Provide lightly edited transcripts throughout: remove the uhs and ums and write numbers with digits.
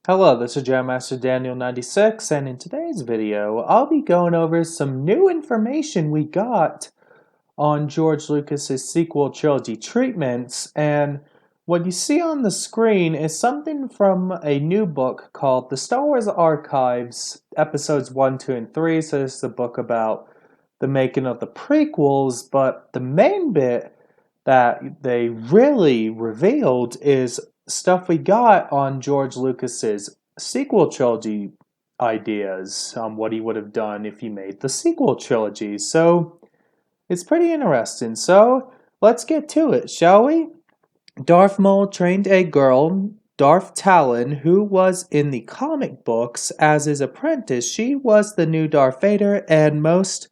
Hello, this is Jam Master Daniel96, and in today's video, I'll be going over some new information we got on George Lucas's sequel trilogy treatments. And what you see on the screen is something from a new book called The Star Wars Archives, Episodes 1, 2, and 3. So this is a book about the making of the prequels, but the main bit that they really revealed is stuff we got on George Lucas's sequel trilogy ideas, what he would have done if he made the sequel trilogy. So it's pretty interesting. So let's get to it, shall we? Darth Maul trained a girl, Darth Talon, who was in the comic books as his apprentice. She was the new Darth Vader, and most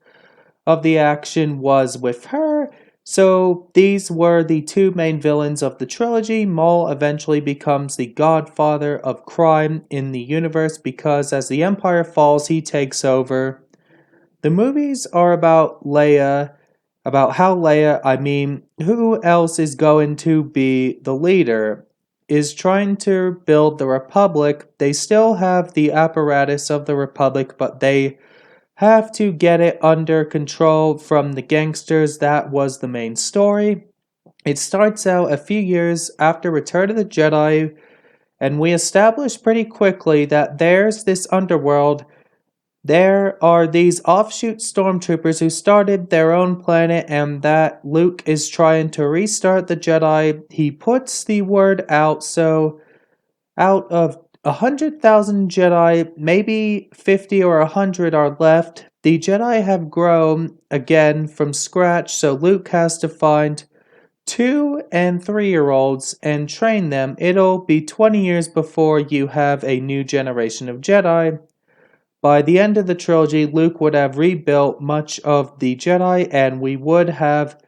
of the action was with her. So these were the two main villains of the trilogy. Maul eventually becomes the godfather of crime in the universe because as the Empire falls, he takes over. The movies are about Leia, about how Leia, who else is going to be the leader, is trying to build the Republic. They still have the apparatus of the Republic, but they have to get it under control from the gangsters. That was the main story. It starts out a few years after Return of the Jedi, and we establish pretty quickly that there's this underworld. There are these offshoot stormtroopers who started their own planet, and that Luke is trying to restart the Jedi. He puts the word out, so out of 100,000 Jedi, maybe 50 or 100 are left. The Jedi have grown again from scratch, so Luke has to find 2 and 3-year-olds and train them. It'll be 20 years before you have a new generation of Jedi. By the end of the trilogy, Luke would have rebuilt much of the Jedi, and we would have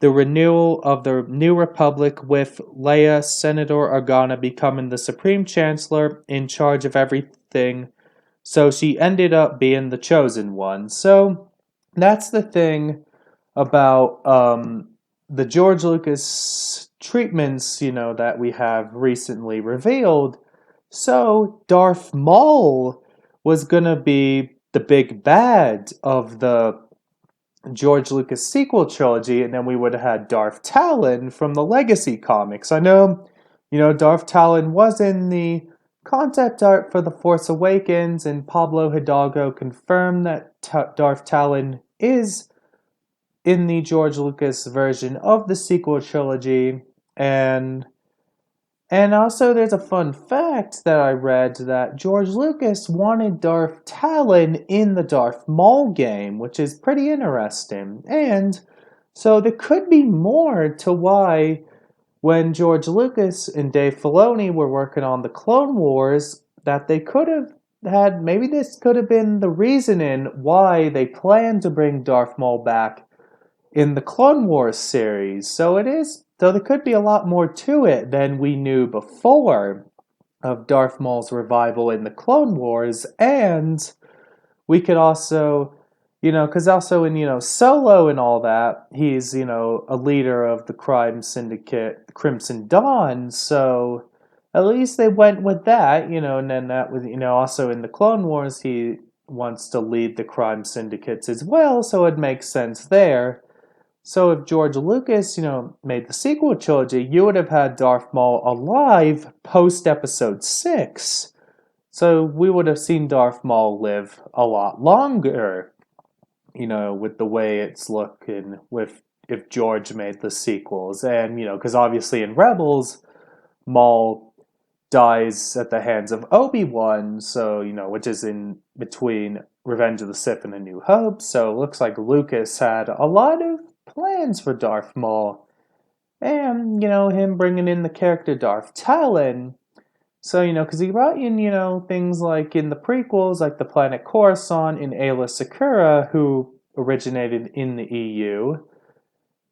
the renewal of the New Republic with Leia, Senator Organa becoming the Supreme Chancellor in charge of everything. So she ended up being the chosen one. So that's the thing about the George Lucas treatments, that we have recently revealed. So Darth Maul was gonna be the big bad of the George Lucas sequel trilogy, and then we would have had Darth Talon from the Legacy comics. I know, Darth Talon was in the concept art for The Force Awakens, and Pablo Hidalgo confirmed that Darth Talon is in the George Lucas version of the sequel trilogy, and also, there's a fun fact that I read that George Lucas wanted Darth Talon in the Darth Maul game, which is pretty interesting. And so there could be more to why, when George Lucas and Dave Filoni were working on the Clone Wars, that they could have had, maybe this could have been the reasoning why they planned to bring Darth Maul back in the Clone Wars series. So there could be a lot more to it than we knew before of Darth Maul's revival in the Clone Wars. And we could also, because also in, Solo and all that, he's, a leader of the crime syndicate, Crimson Dawn. So at least they went with that, and then that was, also in the Clone Wars, he wants to lead the crime syndicates as well. So it makes sense there. So if George Lucas, made the sequel trilogy, you would have had Darth Maul alive post Episode 6. So we would have seen Darth Maul live a lot longer, with the way it's looking with if George made the sequels. And, because obviously in Rebels, Maul dies at the hands of Obi-Wan, so, which is in between Revenge of the Sith and A New Hope. So it looks like Lucas had a lot of plans for Darth Maul. And, him bringing in the character Darth Talon. So, because he brought in, things like in the prequels, like the planet Coruscant and Ayla Secura, who originated in the EU,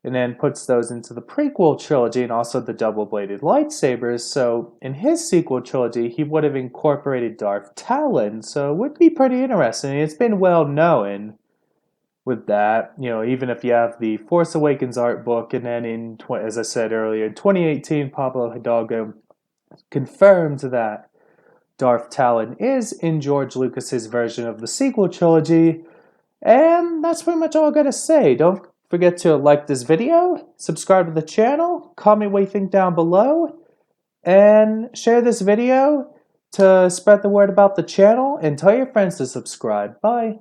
and then puts those into the prequel trilogy and also the double-bladed lightsabers. So in his sequel trilogy, he would have incorporated Darth Talon, so it would be pretty interesting. It's been well known with that, even if you have the Force Awakens art book, and then as I said earlier, in 2018, Pablo Hidalgo confirmed that Darth Talon is in George Lucas's version of the sequel trilogy. And that's pretty much all I gotta say. Don't forget to like this video, subscribe to the channel, comment what you think down below, and share this video to spread the word about the channel, and tell your friends to subscribe. Bye.